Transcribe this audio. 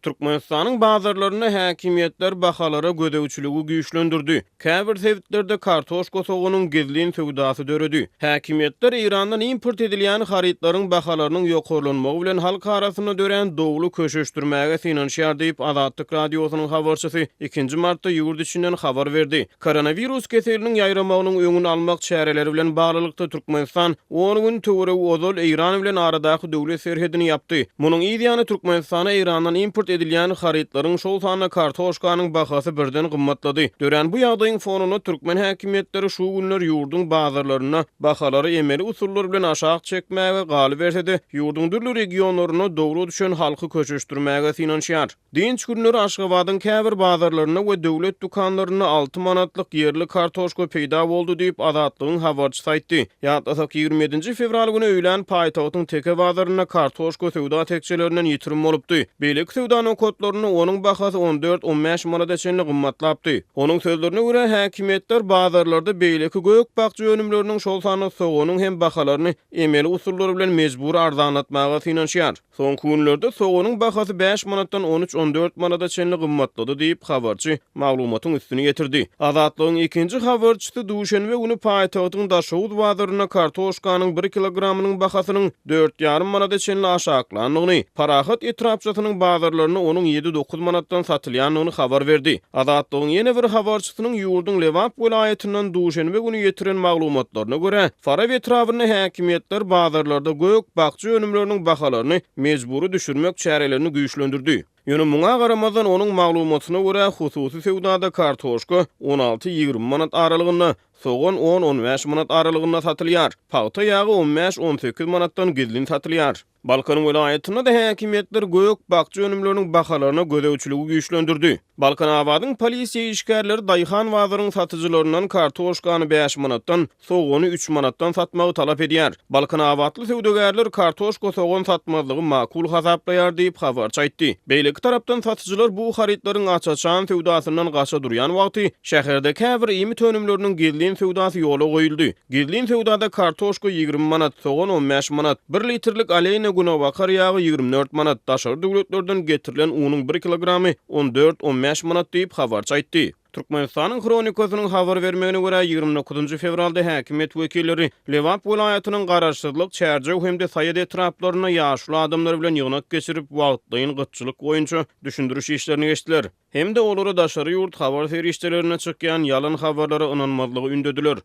Türkmenistanyň bazarlaryna häkimiýetler bahalara gözegçiligi güýçlendirdi. Käbir sewitlerde kartoşka soğunyň gezlin sowdasy döredi. Häkimiýetler Eýrandan import edilýän harytlaryň bahalarynyň ýokarlanmagy bilen halk arasynda dörän dowly köşeşdirmäge synanyşýar diýip Azatlyk Radiosynyň habarçysy 2 martda ýurt içinden habar berdi. Koronavirus keseliniň ýaýramagynyň öňüni almak çäreleri bilen baglykda Türkmenistan 10 gün töwere ozal Eýran bilen aradaky dowlet serhedini ýapdy. Munyň ýa Türkmenistana Eýrandan import edilýän harytlaryň şol sanyna kartoşkanyň bahasy birden gymmatlady. Dörän bu ýagdaýyň fonuna türkmen häkimiýetleri şu günler ýurduň bazarlaryna bahalary emeli usullar bilen aşağı çekmäge galy bersede, ýurduň dürli regionlaryna dowry düşen halky köşeşdirmäge synanyşýar. Dinç günleri Aşgabatyň käbir bazarlaryna we döwlet dukanlaryna 6 manatlyk ýerli kartoşka peýda boldy diýip Azatlygyň habarçysy aýtdy. Ýa-da 27 fevral güni öýlen paýtagtyň teke bazaryna kartoşka sowda tekçelerinden ýitirim bolupdy. Beýlik sowdanyň kodlaryny onuň bahasy 14-15 manat eçenli gymmatlapdy. Onuň sözlerine görä häkimiýetler bazarlarda beýleki gök bakçy önümleriniň şol sany soğunyň hem bahalaryny emeli usullary bilen mejbur arzanlatmaga synanyşýar. Soňky günlerde soğunyň bahasy 5 manatdan 13-14 manat eçenli gymmatlady diýip habarçy maglumatyň üstüne getirdi. Azatlygyň ikinji habarçysy duşenbe güni paýtagtyň Daşowut bazaryna kartoşkanyň 1 kilogramynyň bahasynyň 4,5 manat eçenli aşaklanyny, parahat etrapçysynyň bazarlaryna onuň 7-9 manatdan satylýanyny habar berdi. Azatlygyň ýene bir habarçysynyň ýurduň Lewap welaýatynyň duşenbe güni ýetiren maglumatlaryna görä, Faraw etrabyny häkimiýetler bazarlarda gök bakçy önümleriniň bahalaryny mejburi düşürmek çärelerini güýçlendirdi. Ýöne muňa garamazdan onuň maglumatyna görä hususy sowdada kartoşka 16-20 manat aralygynda, soğan 10-15 manat aralygynda satylýar. Paýta ýagy 15-18 manatdan gizlin satylýar. Balkan welaýatyna da häkimiýetler gök bakçy önümleriniň bahalaryna gözegçiligi güýçlendirdi. Balkan abadyň polisiýa işgärleri daýhan bazarynyň satyjylaryndan kartoşkany 5 manatdan, soğany 3 manatdan satmagy talap edýär. Balkan abadly sowdagärler kartoşka soğan satmazlygy makul hasaplaýar diýip habarçy aýtdy. Beýleki tarapdan satyjylar bu harytlaryň açaçan sowdasyndan gaça durýan wagty şäherde käbir ýemit önümleriniň gizlin sowdasy ýola goýuldy. Gizlin sowdada kartoşka 20 manat, soğan 15 manat, 1 litrlik aleyna güne bakar ýagy 24 manat, daşary döwletlerden getirilen unyň 1 kilogramy 14-15 manat diýip habarçy aýtdy. Türkmenistanyň kronikasynyň habar bermegine görä 29 fevralda häkimet wekilleri Lewap welaýatynyň garaşsyzlyk, çärjew hemde saýat etraplaryna ýaşly adamlar bilen ýygnak geçirip wagtlaýyn gytçylyk boýunça düşündürüş işlerini geçdiler. Hemde olary daşary ýurt habar ferişdelerine çykýan ýalan habarlara ynanmazlygy ündediler.